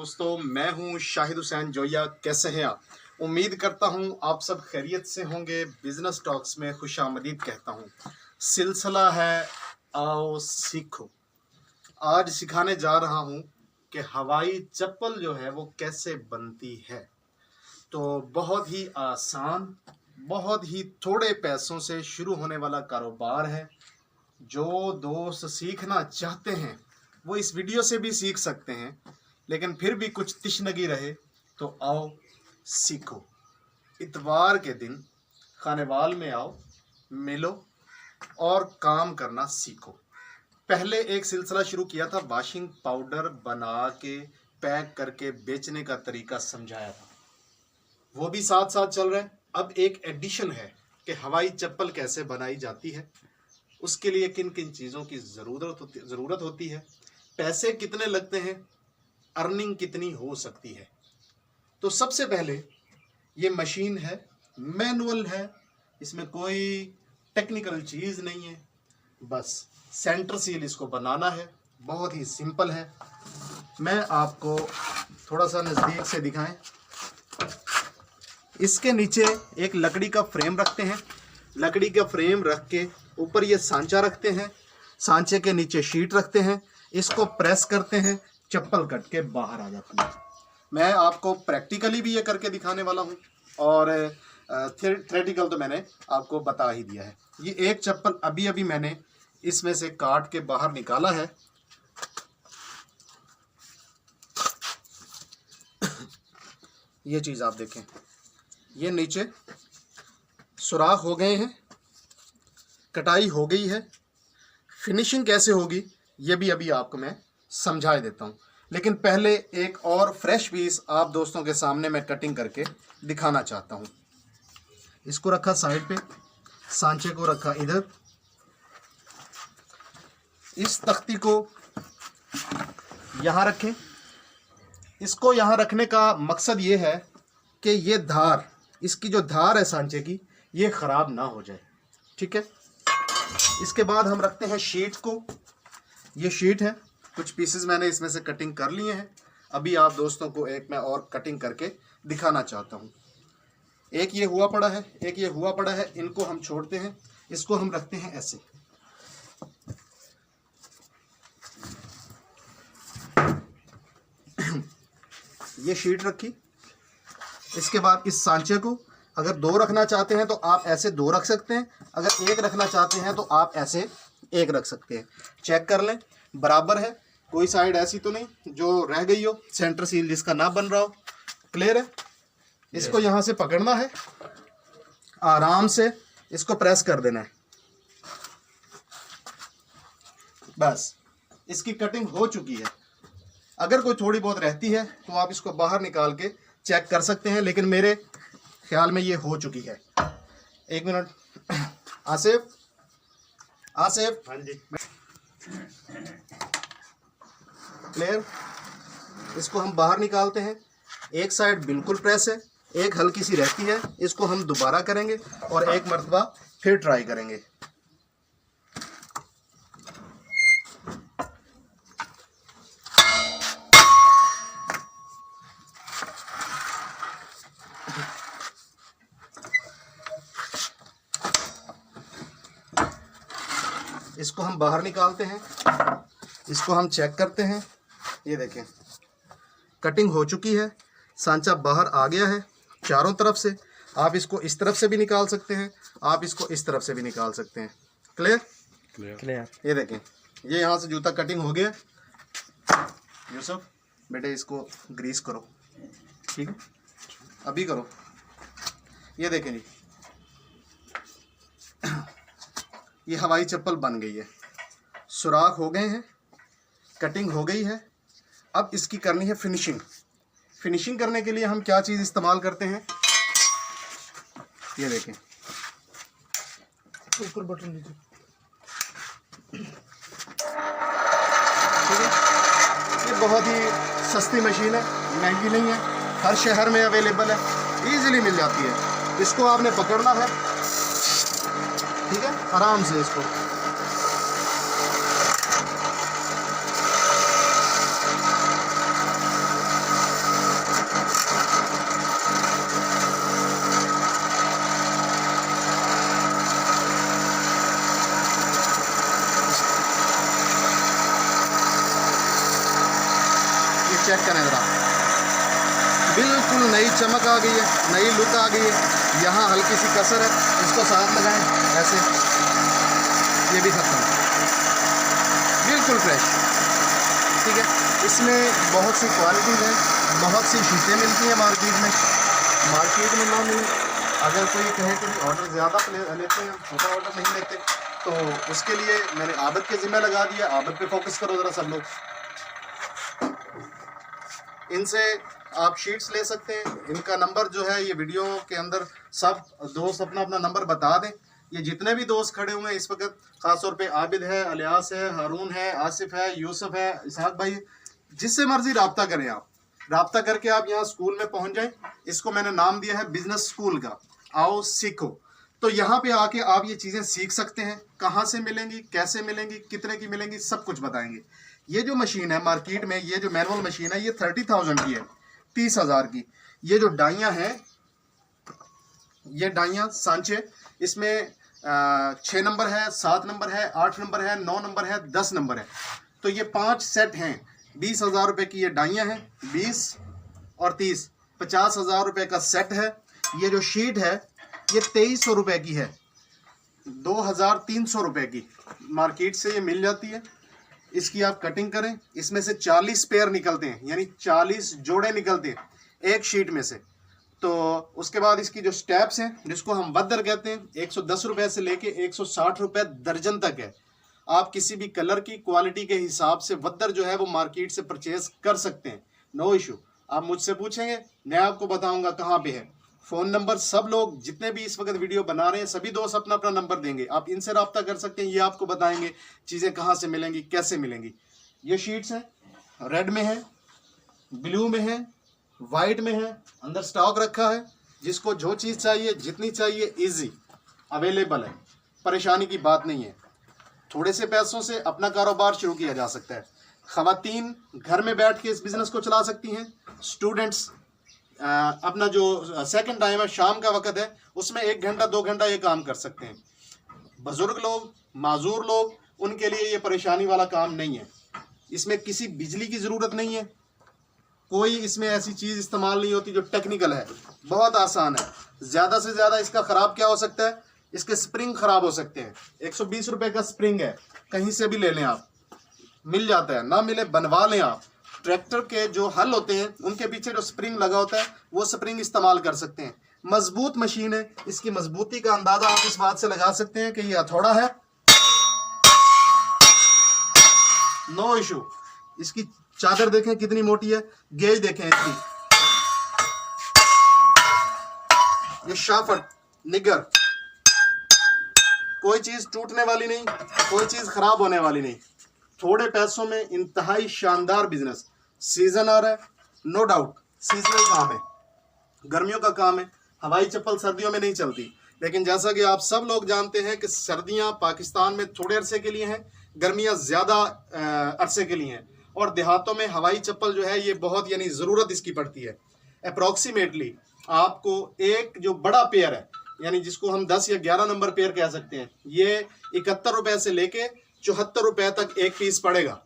दोस्तों, मैं हूं शाहिद हुसैन जोया। कैसे हैं आप? उम्मीद करता हूं आप सब खैरियत से होंगे। बिजनेस टॉक्स में खुशामदीद कहता हूं। सिलसिला है आओ सीखो। आज सिखाने जा रहा हूं कि हवाई चप्पल जो है वो कैसे बनती है। तो बहुत ही आसान, बहुत ही थोड़े पैसों से शुरू होने वाला कारोबार है। जो दोस्त सीखना चाहते हैं वो इस वीडियो से भी सीख सकते हैं, लेकिन फिर भी कुछ तिश्नगी रहे तो आओ सीखो। इतवार के दिन खानेवाल में आओ, मिलो और काम करना सीखो। पहले एक सिलसिला शुरू किया था, वॉशिंग पाउडर बना के पैक करके बेचने का तरीका समझाया था, वो भी साथ साथ चल रहा है। अब एक एडिशन है कि हवाई चप्पल कैसे बनाई जाती है, उसके लिए किन किन चीज़ों की ज़रूरत होती है, पैसे कितने लगते हैं, अर्निंग कितनी हो सकती है। तो सबसे पहले ये मशीन है, मैनुअल है, इसमें कोई टेक्निकल चीज़ नहीं है, बस सेंटर सील इसको बनाना है। बहुत ही सिंपल है। मैं आपको थोड़ा सा नज़दीक से दिखाएं। इसके नीचे एक लकड़ी का फ्रेम रखते हैं। लकड़ी का फ्रेम रख के ऊपर ये सांचा रखते हैं, सांचे के नीचे शीट रखते हैं, इसको प्रेस करते हैं, चप्पल कट के बाहर आ जाती है। मैं आपको प्रैक्टिकली भी ये करके दिखाने वाला हूँ और थ्योरेटिकल तो मैंने आपको बता ही दिया है। ये एक चप्पल अभी अभी मैंने इसमें से काट के बाहर निकाला है। ये चीज़ आप देखें, ये नीचे सुराख हो गए हैं, कटाई हो गई है। फिनिशिंग कैसे होगी ये भी अभी आपको मैं समझा देता हूँ, लेकिन पहले एक और फ्रेश पीस आप दोस्तों के सामने मैं कटिंग करके दिखाना चाहता हूँ। इसको रखा साइड पे, सांचे को रखा इधर। इस तख्ती को यहाँ रखें। इसको यहाँ रखने का मकसद ये है कि ये धार, इसकी जो धार है सांचे की, ये ख़राब ना हो जाए। ठीक है। इसके बाद हम रखते हैं शीट को। ये शीट है, कुछ पीसेस मैंने इसमें से कटिंग कर लिए हैं। अभी आप दोस्तों को एक मैं और कटिंग करके दिखाना चाहता हूँ। एक ये हुआ पड़ा है, एक ये हुआ पड़ा है, इनको हम छोड़ते हैं। इसको हम रखते हैं ऐसे। ये शीट रखी। इसके बाद इस सांचे को अगर दो रखना चाहते हैं तो आप ऐसे दो रख सकते हैं, अगर एक रखना चाहते हैं तो आप ऐसे एक रख सकते हैं। चेक कर लें बराबर है, कोई साइड ऐसी तो नहीं जो रह गई हो, सेंटर सील जिसका ना बन रहा हो। क्लियर है। इसको यहाँ से पकड़ना है, आराम से इसको प्रेस कर देना है। बस इसकी कटिंग हो चुकी है। अगर कोई थोड़ी बहुत रहती है तो आप इसको बाहर निकाल के चेक कर सकते हैं, लेकिन मेरे ख्याल में ये हो चुकी है। एक मिनट आसिफ, आसिफ। हाँ जी। क्लियर। इसको हम बाहर निकालते हैं। एक साइड बिल्कुल प्रेस है, एक हल्की सी रहती है। इसको हम दोबारा करेंगे और एक मर्तबा फिर ट्राई करेंगे। इसको हम बाहर निकालते हैं, इसको हम चेक करते हैं। ये देखें कटिंग हो चुकी है, सांचा बाहर आ गया है चारों तरफ से। आप इसको इस तरफ से भी निकाल सकते हैं, आप इसको इस तरफ से भी निकाल सकते हैं। Clear clear. ये देखें, ये यहाँ से जूता कटिंग हो गया। यूसुफ बेटे इसको ग्रीस करो। ठीक है, अभी करो। ये देखें जी, ये हवाई चप्पल बन गई है। सुराख हो गए हैं, कटिंग हो गई है। अब इसकी करनी है फिनिशिंग। फिनिशिंग करने के लिए हम क्या चीज़ इस्तेमाल करते हैं, ये देखें। ऊपर बटन लीजिए। ठीक है, ये बहुत ही सस्ती मशीन है, महंगी नहीं है, हर शहर में अवेलेबल है, इजीली मिल जाती है। इसको आपने पकड़ना है, ठीक है, आराम से इसको। चेक करें ज़रा, बिल्कुल नई चमक आ गई है, नई लुक आ गई है। यहाँ हल्की सी कसर है, इसको साथ लगाएं ऐसे, ये भी खत्म, बिल्कुल फ्रेश। ठीक है, इसमें बहुत सी क्वालिटीज़ हैं, बहुत सी शीटें मिलती हैं मार्केट में ना मिले। अगर कोई कहे कि ऑर्डर ज़्यादा लेते हैं, छोटा ऑर्डर नहीं लेते, तो उसके लिए मैंने आबद के ज़िम्मे लगा दिया। आबद पे फोकस करो ज़रा सब लोग। इनसे आप शीट्स ले सकते हैं। इनका नंबर जो है ये वीडियो के अंदर सब दोस्त अपना अपना नंबर बता दें। ये जितने भी दोस्त खड़े हुए हैं इस वक्त, ख़ास तौर पे आबिद है, अलियास है, हारून है, आसिफ है, यूसुफ है, इसहाक भाई, जिससे मर्जी रब्ता करें। आप रब्ता करके आप यहाँ स्कूल में पहुँच जाएं। इसको मैंने नाम दिया है बिजनेस स्कूल का, आओ सीखो। तो यहाँ पे आके आप ये चीज़ें सीख सकते हैं। कहाँ से मिलेंगी, कैसे मिलेंगी, कितने की मिलेंगी, सब कुछ बताएंगे। ये जो मशीन है मार्केट में, ये जो मैनुअल मशीन है, ये 30,000 की है, 30,000 की। ये जो डाइयाँ हैं, ये डाइयाँ सांचे, इसमें 6 नंबर है, 7 नंबर है, 8 नंबर है, 9 नंबर है, 10 नंबर है। तो ये 5 सेट हैं। 20,000 रुपये की ये डाइयाँ हैं, 20 और 30, 50,000 रुपये का सेट है। ये जो शीट है ये 2300 रुपये की है, 2,300 रुपये की मार्केट से ये मिल जाती है। इसकी आप कटिंग करें, इसमें से 40 पेयर निकलते हैं, यानी 40 जोड़े निकलते हैं एक शीट में से। तो उसके बाद इसकी जो स्टेप्स हैं, जिसको हम बद्दर कहते हैं, 110 रुपये से लेके 160 रुपये दर्जन तक है। आप किसी भी कलर की क्वालिटी के हिसाब से वद्दर जो है वो मार्केट से परचेज कर सकते हैं, नो इशू। आप मुझसे पूछेंगे, मैं आपको बताऊंगा कहाँ पे है। फ़ोन नंबर सब लोग जितने भी इस वक्त वीडियो बना रहे हैं, सभी दोस्त अपना अपना नंबर देंगे, आप इनसे रब्ता कर सकते हैं। ये आपको बताएंगे चीज़ें कहाँ से मिलेंगी, कैसे मिलेंगी। ये शीट्स हैं, रेड में है, ब्लू में है, वाइट में है, अंदर स्टॉक रखा है। जिसको जो चीज़ चाहिए, जितनी चाहिए, ईजी अवेलेबल है, परेशानी की बात नहीं है। थोड़े से पैसों से अपना कारोबार शुरू किया जा सकता है। ख़वातीन घर में बैठ के इस बिज़नेस को चला सकती हैं। स्टूडेंट्स अपना जो सेकंड टाइम है, शाम का वक्त है, उसमें 1 घंटा 2 घंटा ये काम कर सकते हैं। बुजुर्ग लोग, माजूर लोग, उनके लिए ये परेशानी वाला काम नहीं है। इसमें किसी बिजली की ज़रूरत नहीं है, कोई इसमें ऐसी चीज़ इस्तेमाल नहीं होती जो टेक्निकल है, बहुत आसान है। ज़्यादा से ज़्यादा इसका ख़राब क्या हो सकता है, इसके स्प्रिंग ख़राब हो सकते हैं। 120 रुपये का स्प्रिंग है, कहीं से भी ले लें आप, मिल जाता है, ना मिले बनवा लें आप। ट्रैक्टर के जो हल होते हैं उनके पीछे जो स्प्रिंग लगा होता है, वो स्प्रिंग इस्तेमाल कर सकते हैं। मजबूत मशीन है। इसकी मजबूती का अंदाजा आप इस बात से लगा सकते हैं कि ये हथौड़ा है, नो इशू। इसकी चादर देखें कितनी मोटी है, गेज देखें इसकी, ये शाफट निगर, कोई चीज टूटने वाली नहीं, कोई चीज खराब होने वाली नहीं। थोड़े पैसों में इंतहाई शानदार बिजनेस। सीजन आ रहा है, नो डाउट सीजनल काम है, गर्मियों का काम है। हवाई चप्पल सर्दियों में नहीं चलती, लेकिन जैसा कि आप सब लोग जानते हैं कि सर्दियां पाकिस्तान में थोड़े अरसे के लिए हैं, गर्मियां ज़्यादा अरसे के लिए हैं। और देहातों में हवाई चप्पल जो है ये बहुत, यानी ज़रूरत इसकी पड़ती है। अप्रॉक्सीमेटली आपको एक जो बड़ा पेयर है, यानी जिसको हम 10 या 11 नंबर पेयर कह सकते हैं, ये 71 रुपये से लेके 74 रुपये तक एक पीस पड़ेगा।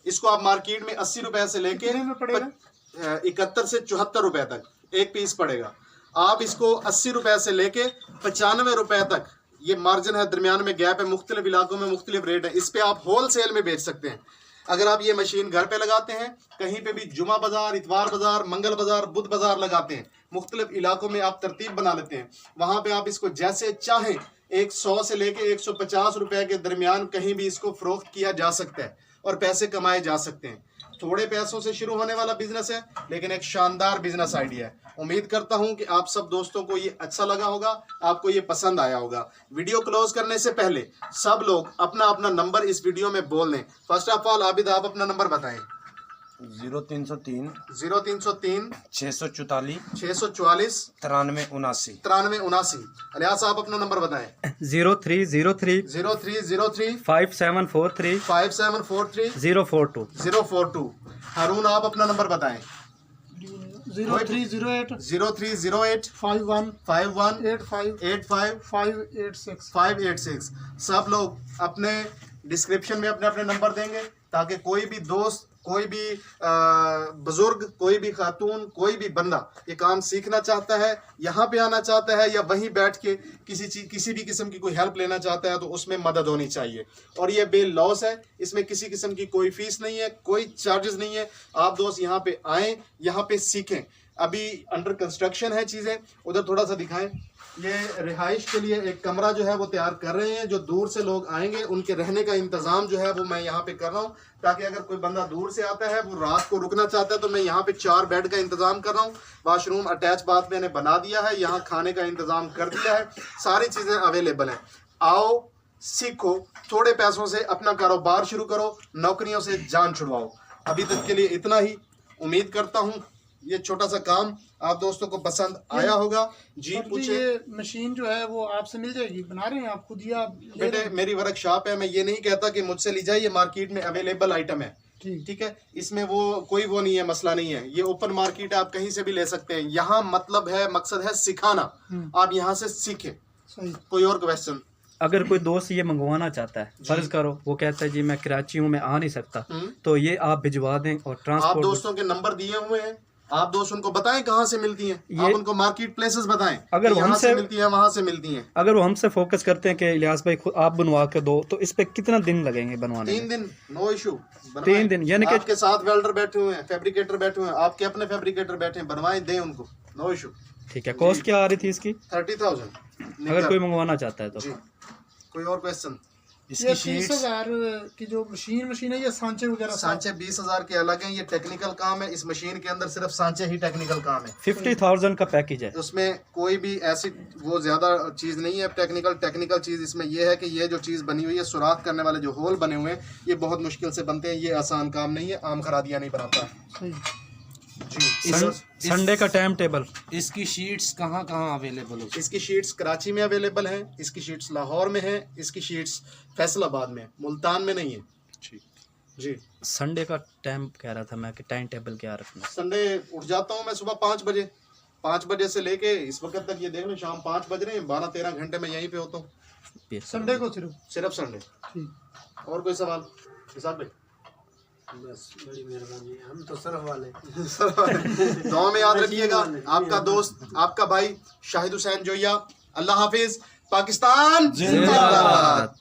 इसको आप मार्केट में 80 रुपये से लेके 71 से 74 रुपये तक एक पीस पड़ेगा। आप इसको 80 रुपये से लेके 95 रुपये तक, ये मार्जिन है, दरमियान में गैप है, मुख्तलिफ इलाकों में मुख्तलिफ रेट है। इस पे आप होल सेल में बेच सकते हैं। अगर आप ये मशीन घर पे लगाते हैं, कहीं पे भी जुमा बाजार, इतवार बाजार, मंगल बाजार, बुध बाजार लगाते हैं, मुख्तलिफ इलाकों में आप तरतीब बना लेते हैं, वहाँ पे आप इसको जैसे चाहें 100 से लेके 150 रुपये के दरमियान कहीं भी इसको फरोख्त किया जा सकता है और पैसे कमाए जा सकते हैं। थोड़े पैसों से शुरू होने वाला बिजनेस है, लेकिन एक शानदार बिजनेस आइडिया है। उम्मीद करता हूं कि आप सब दोस्तों को ये अच्छा लगा होगा, आपको ये पसंद आया होगा। वीडियो क्लोज करने से पहले सब लोग अपना अपना नंबर इस वीडियो में बोल दें। फर्स्ट ऑफ ऑल आबिद, आप अपना नंबर बताएं। 0303 0303 644 644 9379 9379। अलियास, आप अपना नंबर बताएं। 0303 0303 5743 5743 042 042। हारून, आप अपना नंबर बताएं। 0308 0308 51 51 85 85 586। 586। सब लोग अपने डिस्क्रिप्शन में अपने अपने नंबर देंगे, ताकि कोई भी दोस्त कोई भी बुजुर्ग, कोई भी खातून, कोई भी बंदा ये काम सीखना चाहता है, यहाँ पे आना चाहता है, या वहीं बैठ के किसी भी किस्म की कोई हेल्प लेना चाहता है, तो उसमें मदद होनी चाहिए। और ये बे लॉस है, इसमें किसी किस्म की कोई फीस नहीं है, कोई चार्जेस नहीं है। आप दोस्त यहाँ पे आएँ, यहाँ पे सीखें। अभी अंडर कंस्ट्रक्शन है चीज़ें, उधर थोड़ा सा दिखाएं। ये रिहाइश के लिए एक कमरा जो है वो तैयार कर रहे हैं। जो दूर से लोग आएंगे उनके रहने का इंतज़ाम जो है वो मैं यहाँ पे कर रहा हूँ, ताकि अगर कोई बंदा दूर से आता है, वो रात को रुकना चाहता है, तो मैं यहाँ पे 4 बेड का इंतज़ाम कर रहा हूँ। वाशरूम अटैच बाथ मैंने बना दिया है, यहाँ खाने का इंतज़ाम कर दिया है, सारी चीज़ें अवेलेबल हैं। आओ, सीखो, थोड़े पैसों से अपना कारोबार शुरू करो, नौकरियों से जान छुड़वाओ। अभी तक के लिए इतना ही। उम्मीद करता हूँ ये छोटा सा काम आप दोस्तों को पसंद आया होगा। जी पूछे। ये मशीन जो है वो आपसे मिल जाएगी, बना रहे हैं आप खुद या बेटे मेरी वर्कशॉप है, मैं ये नहीं कहता कि मुझसे ली जाए, ये मार्केट में अवेलेबल आइटम है। ठीक है, इसमें कोई वो नहीं है, मसला नहीं है। ये ओपन मार्केट है, आप कहीं से भी ले सकते हैं। यहाँ मतलब है, मकसद है सिखाना, आप यहाँ से सीखें। सही। कोई और क्वेश्चन? अगर कोई दोस्त ये मंगवाना चाहता है, फर्ज करो वो कहता है जी मैं कराची हूँ, मैं आ नहीं सकता, तो ये आप भिजवा दें और आप ट्रांसपोर्ट। दोस्तों के नंबर दिए हुए हैं, आप दोस्त उनको बताएं कहाँ से मिलती हैं। आप उनको मार्केट प्लेसेस बताएं, अगर यहाँ से मिलती है, वहाँ से मिलती हैं। अगर वो हमसे फोकस करते हैं कि इलियास भाई खुद आप बनवा के दो, तो इस पे कितना दिन लगेंगे बनवाने 3 में? दिन, नो इशू। 3 दिन, यानी कि आपके साथ वेल्डर बैठे हुए हैं, फैब्रिकेटर बैठे हुए हैं, आपके अपने फैब्रिकेटर बैठे हैं, बनवाएं, दें उनको, नो इशू। ठीक है। कॉस्ट क्या आ रही थी इसकी 30,000 अगर कोई मंगवाना चाहता है तो? जी। कोई और क्वेश्चन? ये 30,000 की जो मशीन है, ये सांचे वगैरह सांचे 20,000 के अलग हैं। ये टेक्निकल काम है, इस मशीन के अंदर सिर्फ सांचे ही टेक्निकल काम है। 50,000 का पैकेज है। उसमें कोई भी ऐसी वो ज्यादा चीज नहीं है। टेक्निकल चीज इसमें ये है कि ये जो चीज बनी हुई है, सुराख करने वाले जो होल बने हुए हैं, ये बहुत मुश्किल से बनते हैं। ये आसान काम नहीं है, आम खरादिया नहीं बनाता। सही। जी। संडे का टाइम टेबल। इसकी शीट्स कहाँ कहाँ अवेलेबल हो? इसकी शीट्स कराची में अवेलेबल हैं, इसकी शीट्स लाहौर में हैं, इसकी शीट्स फैसलाबाद में, मुल्तान में नहीं है। जी। संडे का टाइम कह रहा था मैं कि टाइम टेबल क्या रखना? संडे उठ जाता हूँ मैं सुबह 5 बजे। 5 बजे से लेके इस वक्त तक ये देख लो शाम 5 बज रहे हैं, 12-13 घंटे में यहीं पे होता हूँ। संडे को सिर्फ संडे। ठीक। और कोई सवाल हिसाब में? बस बड़ी मेहरबानी, हम तो सरफ वाले। दुआ में याद रखिएगा। आपका दोस्त, आपका भाई शाहिद हुसैन जोया। अल्लाह हाफिज। पाकिस्तान जिंदाबाद।